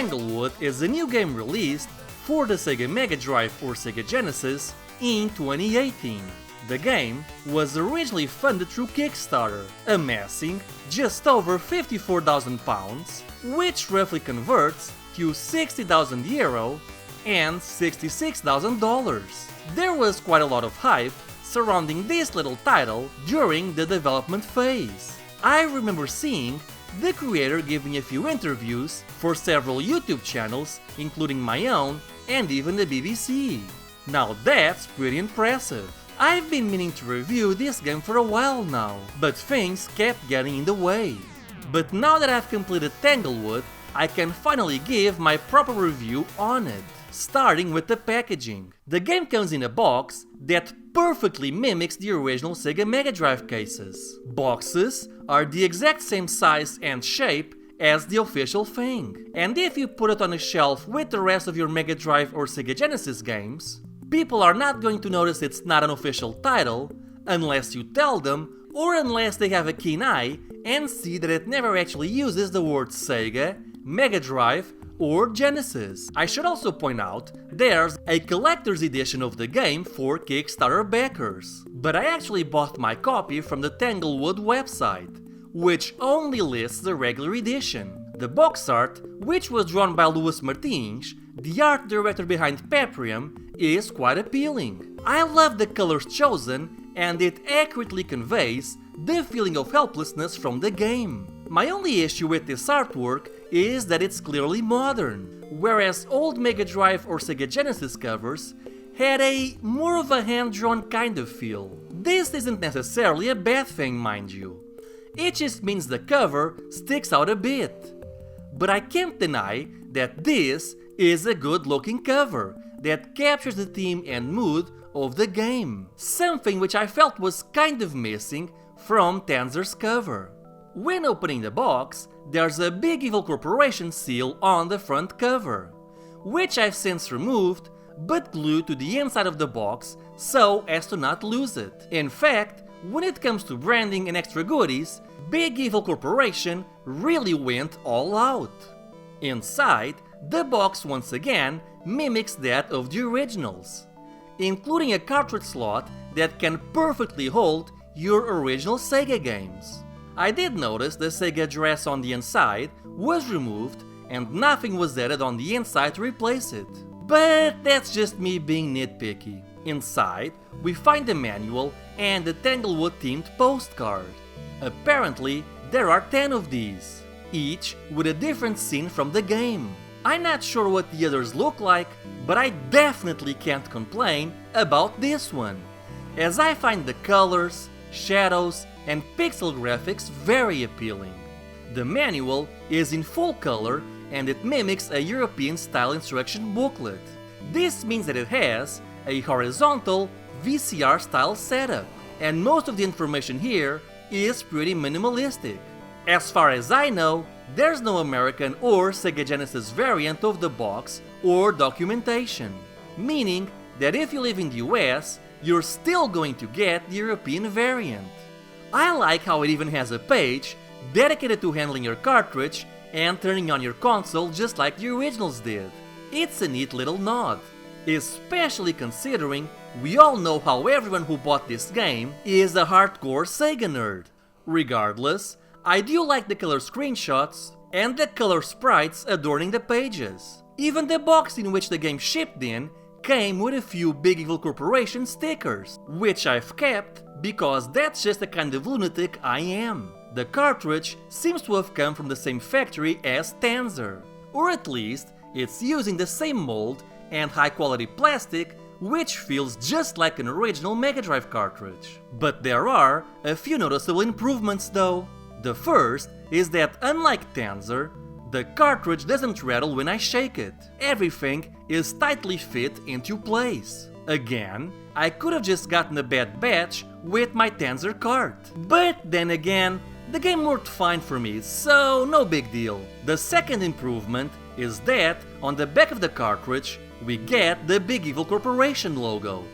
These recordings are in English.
Tanglewood is a new game released for the Sega Mega Drive or Sega Genesis in 2018. The game was originally funded through Kickstarter, amassing just over £54,000, which roughly converts to €60,000 and $66,000. There was quite a lot of hype surrounding this little title during the development phase. I remember seeing the creator giving a few interviews for several YouTube channels, including my own and even the BBC. Now that's pretty impressive. I've been meaning to review this game for a while now, but things kept getting in the way. But now that I've completed Tanglewood, I can finally give my proper review on it, starting with the packaging. The game comes in a box that perfectly mimics the original Sega Mega Drive cases. Boxes are the exact same size and shape as the official thing, and if you put it on a shelf with the rest of your Mega Drive or Sega Genesis games, people are not going to notice it's not an official title unless you tell them, or unless they have a keen eye and see that it never actually uses the words Sega, Mega Drive, or Genesis. I should also point out there's a collector's edition of the game for Kickstarter backers, but I actually bought my copy from the Tanglewood website, which only lists the regular edition. The box art, which was drawn by Luis Martins, the art director behind Paprium, is quite appealing. I love the colors chosen, and it accurately conveys the feeling of helplessness from the game. My only issue with this artwork is that it's clearly modern, whereas old Mega Drive or Sega Genesis covers had a more of a hand-drawn kind of feel. This isn't necessarily a bad thing, mind you. It just means the cover sticks out a bit. But I can't deny that this is a good-looking cover that captures the theme and mood of the game, something which I felt was kind of missing from Tanzer's cover. When opening the box, there's a Big Evil Corporation seal on the front cover, which I've since removed but glued to the inside of the box so as to not lose it. In fact, when it comes to branding and extra goodies, Big Evil Corporation really went all out. Inside, the box once again mimics that of the originals, including a cartridge slot that can perfectly hold your original Sega games. I did notice the Sega address on the inside was removed and nothing was added on the inside to replace it. But that's just me being nitpicky. Inside, we find the manual and the Tanglewood themed postcard. Apparently, there are 10 of these, each with a different scene from the game. I'm not sure what the others look like, but I definitely can't complain about this one, as I find the colors, shadows, and pixel graphics very appealing. The manual is in full color and it mimics a European-style instruction booklet. This means that it has a horizontal VCR-style setup, and most of the information here is pretty minimalistic. As far as I know, there's no American or Sega Genesis variant of the box or documentation, meaning that if you live in the US, you're still going to get the European variant. I like how it even has a page dedicated to handling your cartridge and turning on your console just like the originals did. It's a neat little nod, especially considering we all know how everyone who bought this game is a hardcore Sega nerd. Regardless, I do like the color screenshots and the color sprites adorning the pages. Even the box in which the game shipped in came with a few Big Evil Corporation stickers, which I've kept because that's just the kind of lunatic I am. The cartridge seems to have come from the same factory as Tanzer, or at least it's using the same mold and high quality plastic, which feels just like an original Mega Drive cartridge. But there are a few noticeable improvements though. The first is that unlike Tanzer, the cartridge doesn't rattle when I shake it. Everything is tightly fit into place. Again, I could have just gotten a bad batch with my Tanzer cart. But then again, the game worked fine for me, so no big deal. The second improvement is that on the back of the cartridge, we get the Big Evil Corporation logo,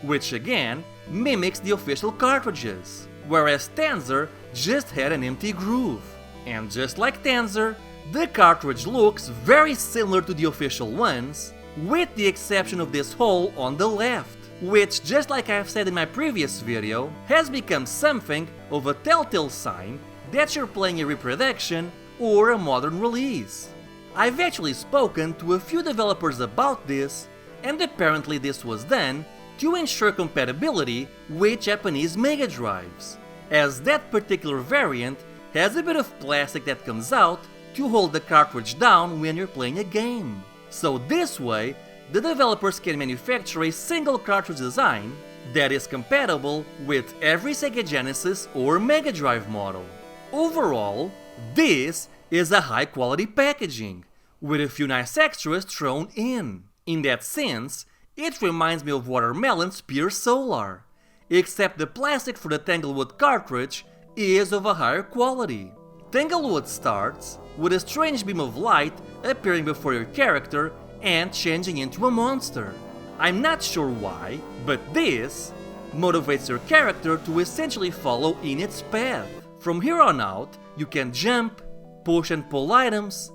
which again mimics the official cartridges, whereas Tanzer just had an empty groove. And just like Tanzer, The cartridge looks very similar to the official ones, with the exception of this hole on the left, which, just like I've said in my previous video, has become something of a telltale sign that you're playing a reproduction or a modern release. I've actually spoken to a few developers about this, and apparently this was done to ensure compatibility with Japanese Mega Drives, as that particular variant has a bit of plastic that comes out to hold the cartridge down when you're playing a game. So this way, the developers can manufacture a single cartridge design that is compatible with every Sega Genesis or Mega Drive model. Overall, this is a high quality packaging, with a few nice extras thrown in. In that sense, it reminds me of Watermelon's Pure Solar, except the plastic for the Tanglewood cartridge is of a higher quality. Tanglewood starts with a strange beam of light appearing before your character and changing into a monster. I'm not sure why, but this motivates your character to essentially follow in its path. From here on out, you can jump, push and pull items,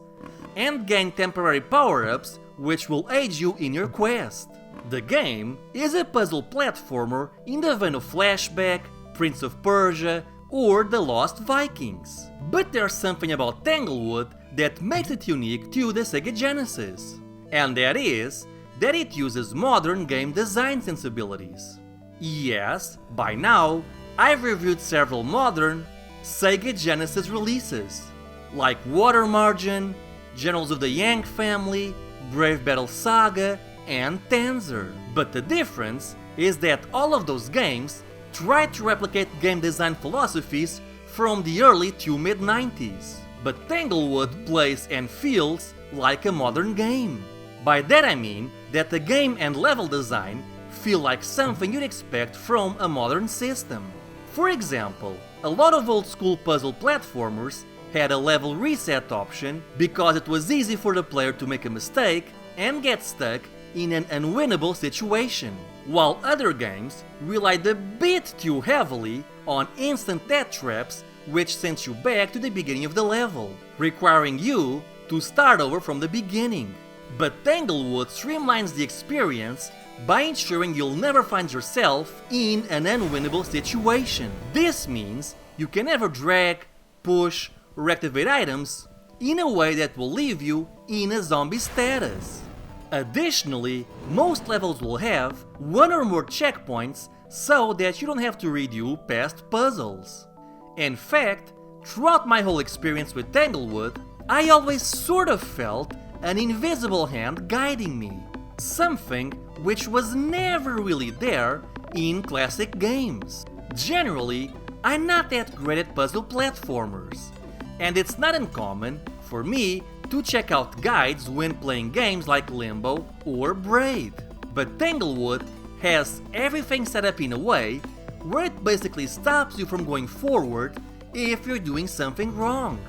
and gain temporary power-ups which will aid you in your quest. The game is a puzzle platformer in the vein of Flashback, Prince of Persia, or The Lost Vikings. But there's something about Tanglewood that makes it unique to the Sega Genesis, and that is that it uses modern game design sensibilities. Yes, by now, I've reviewed several modern Sega Genesis releases, like Water Margin, Generals of the Yang Family, Brave Battle Saga, and Tanzer. But the difference is that all of those games try to replicate game design philosophies from the early to mid-90s. But Tanglewood plays and feels like a modern game. By that I mean that the game and level design feel like something you'd expect from a modern system. For example, a lot of old school puzzle platformers had a level reset option because it was easy for the player to make a mistake and get stuck in an unwinnable situation, while other games relied a bit too heavily on instant death traps which sent you back to the beginning of the level, requiring you to start over from the beginning. But Tanglewood streamlines the experience by ensuring you'll never find yourself in an unwinnable situation. This means you can never drag, push, or activate items in a way that will leave you in a zombie status. Additionally, most levels will have one or more checkpoints so that you don't have to redo past puzzles. In fact, throughout my whole experience with Tanglewood, I always sort of felt an invisible hand guiding me, something which was never really there in classic games. Generally, I'm not that great at puzzle platformers, and it's not uncommon for me to check out guides when playing games like Limbo or Braid. But Tanglewood has everything set up in a way where it basically stops you from going forward if you're doing something wrong.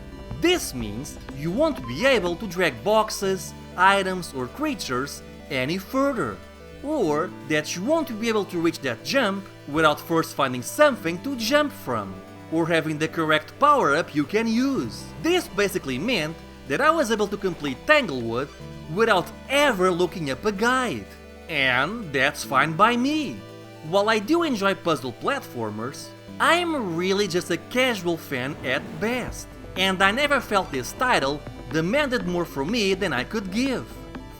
This means you won't be able to drag boxes, items or creatures any further, or that you won't be able to reach that jump without first finding something to jump from, or having the correct power-up you can use. This basically meant that I was able to complete Tanglewood without ever looking up a guide. And that's fine by me. While I do enjoy puzzle platformers, I'm really just a casual fan at best, and I never felt this title demanded more from me than I could give.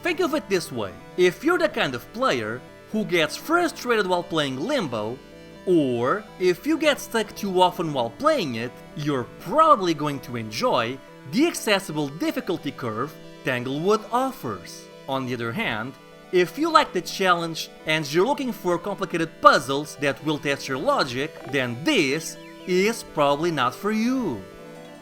Think of it this way: if you're the kind of player who gets frustrated while playing Limbo, or if you get stuck too often while playing it, you're probably going to enjoy the accessible difficulty curve Tanglewood offers. On the other hand, if you like the challenge and you're looking for complicated puzzles that will test your logic, then this is probably not for you.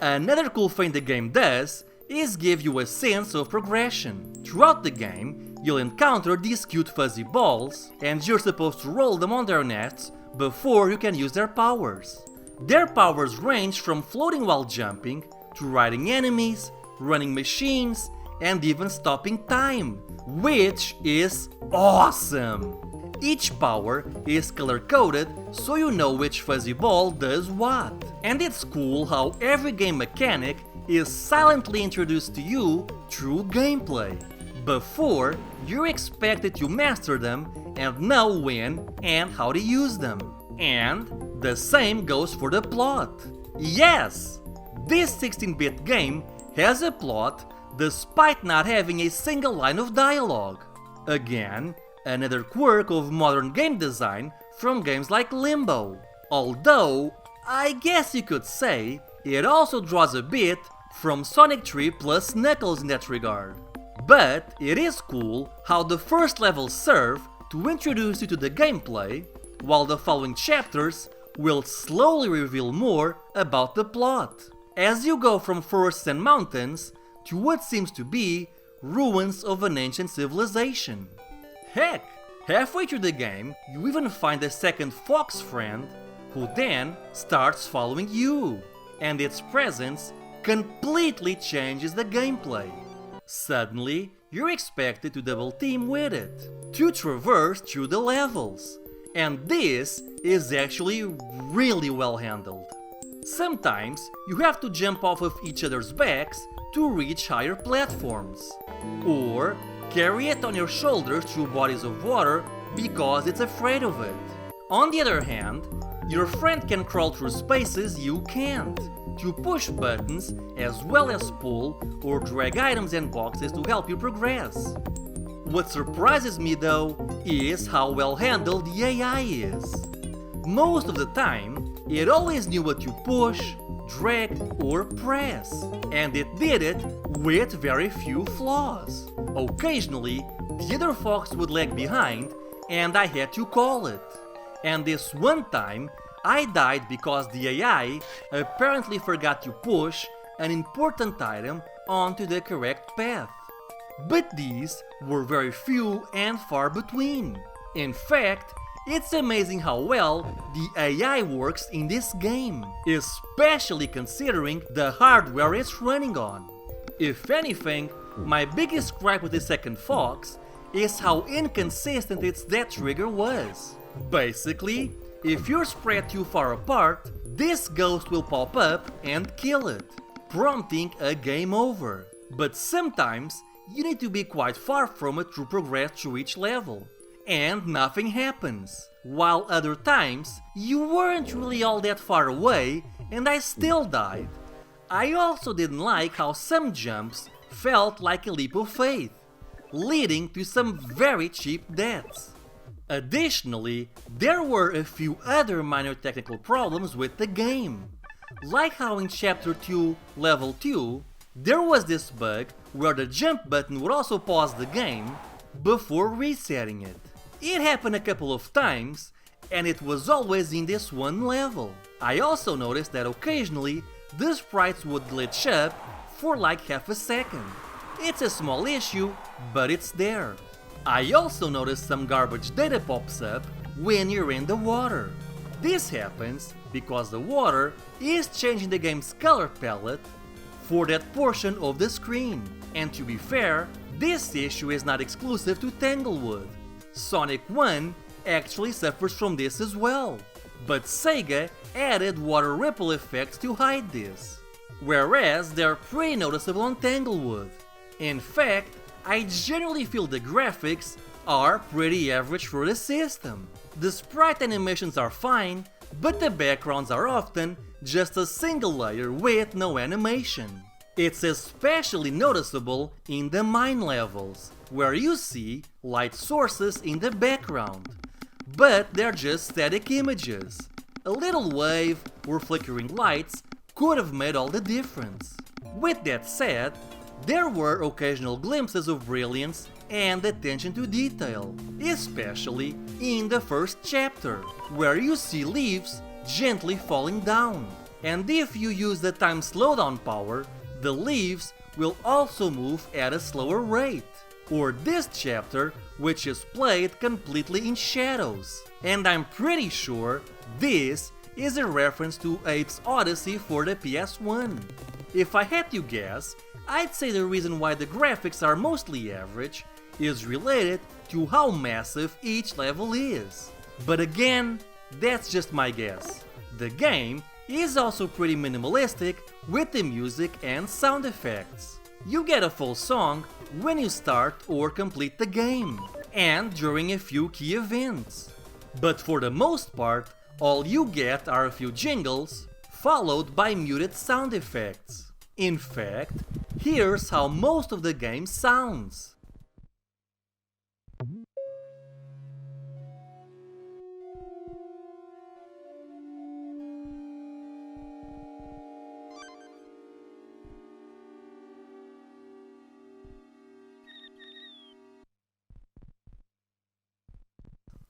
Another cool thing the game does is give you a sense of progression. Throughout the game, you'll encounter these cute fuzzy balls, and you're supposed to roll them on their nests before you can use their powers. Their powers range from floating while jumping, to riding enemies, running machines, and even stopping time, which is awesome! Each power is color-coded so you know which fuzzy ball does what. And it's cool how every game mechanic is silently introduced to you through gameplay. Before, you're expected to master them and know when and how to use them. And the same goes for the plot. Yes! This 16-bit game has a plot despite not having a single line of dialogue. Again, another quirk of modern game design from games like Limbo. Although, I guess you could say it also draws a bit from Sonic 3 plus Knuckles in that regard. But it is cool how the first levels serve to introduce you to the gameplay, while the following chapters will slowly reveal more about the plot, as you go from forests and mountains to what seems to be ruins of an ancient civilization. Heck, halfway through the game, you even find a second fox friend who then starts following you, and its presence completely changes the gameplay. Suddenly, you're expected to double team with it, to traverse through the levels, and this is actually really well handled. Sometimes you have to jump off of each other's backs to reach higher platforms, or carry it on your shoulders through bodies of water because it's afraid of it. On the other hand, your friend can crawl through spaces you can't, to push buttons as well as pull or drag items and boxes to help you progress. What surprises me though is how well handled the AI is. Most of the time, it always knew what to push, drag or press, and it did it with very few flaws. Occasionally, the other fox would lag behind and I had to call it. And this one time, I died because the AI apparently forgot to push an important item onto the correct path. But these were very few and far between. In fact, it's amazing how well the AI works in this game, especially considering the hardware it's running on. If anything, my biggest gripe with the second fox is how inconsistent its death trigger was. Basically, if you're spread too far apart, this ghost will pop up and kill it, prompting a game over. But sometimes you need to be quite far from it to progress through each level, and nothing happens. While other times, you weren't really all that far away and I still died. I also didn't like how some jumps felt like a leap of faith, leading to some very cheap deaths. Additionally, there were a few other minor technical problems with the game, like how in Chapter 2, Level 2, there was this bug where the jump button would also pause the game before resetting it. It happened a couple of times, and it was always in this one level. I also noticed that occasionally the sprites would glitch up for like half a second. It's a small issue, but it's there. I also noticed some garbage data pops up when you're in the water. This happens because the water is changing the game's color palette for that portion of the screen. And to be fair, this issue is not exclusive to Tanglewood. Sonic 1 actually suffers from this as well, but Sega added water ripple effects to hide this, whereas they're pretty noticeable on Tanglewood. In fact, I generally feel the graphics are pretty average for the system. The sprite animations are fine, but the backgrounds are often just a single layer with no animation. It's especially noticeable in the mine levels, where you see light sources in the background, but they're just static images. A little wave or flickering lights could have made all the difference. With that said, there were occasional glimpses of brilliance and attention to detail, especially in the first chapter, where you see leaves gently falling down. And if you use the time slowdown power, the leaves will also move at a slower rate. Or this chapter, which is played completely in shadows. And I'm pretty sure this is a reference to Abe's Odyssey for the PS1. If I had to guess, I'd say the reason why the graphics are mostly average is related to how massive each level is. But again, that's just my guess. The game is also pretty minimalistic with the music and sound effects. You get a full song when you start or complete the game, and during a few key events. But for the most part, all you get are a few jingles, followed by muted sound effects. In fact, here's how most of the game sounds.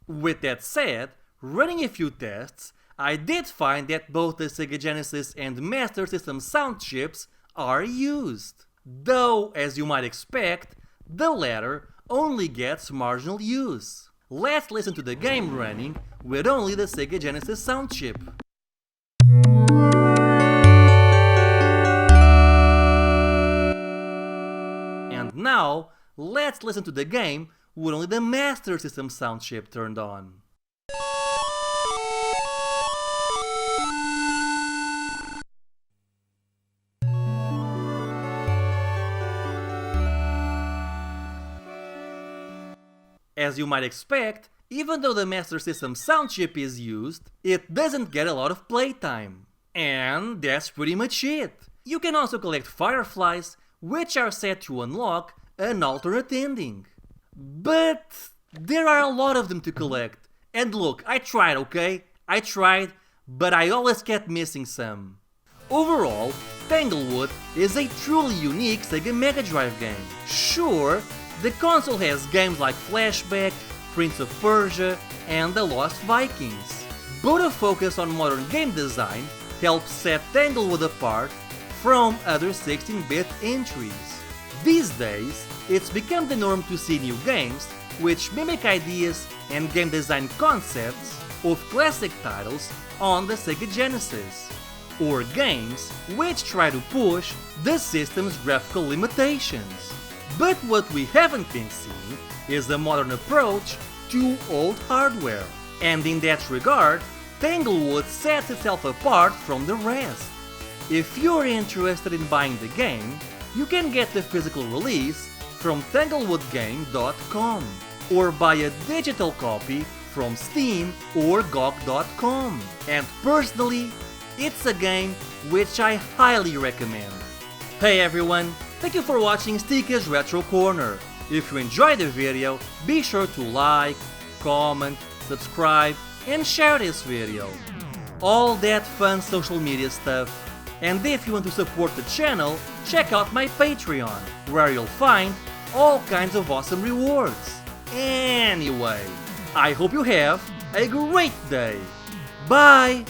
With that said, running a few tests, I did find that both the Sega Genesis and Master System sound chips are used. Though, as you might expect, the latter only gets marginal use. Let's listen to the game running with only the Sega Genesis sound chip. And now, let's listen to the game with only the Master System sound chip turned on. As you might expect, even though the Master System sound chip is used, it doesn't get a lot of playtime. And that's pretty much it. You can also collect fireflies, which are set to unlock an alternate ending. But there are a lot of them to collect. And look, I tried, okay? I tried, but I always kept missing some. Overall, Tanglewood is a truly unique Sega Mega Drive game. Sure, the console has games like Flashback, Prince of Persia, and The Lost Vikings. But a focus on modern game design helps set Tanglewood apart from other 16-bit entries. These days, it's become the norm to see new games which mimic ideas and game design concepts of classic titles on the Sega Genesis, or games which try to push the system's graphical limitations. But what we haven't been seeing is a modern approach to old hardware, and in that regard, Tanglewood sets itself apart from the rest. If you're interested in buying the game, you can get the physical release from tanglewoodgame.com or buy a digital copy from Steam or GOG.com. And personally, it's a game which I highly recommend. Hey everyone, thank you for watching Stika's Retro Corner. If you enjoyed the video, be sure to like, comment, subscribe, and share this video. All that fun social media stuff. And if you want to support the channel, check out my Patreon, where you'll find all kinds of awesome rewards. Anyway, I hope you have a great day. Bye!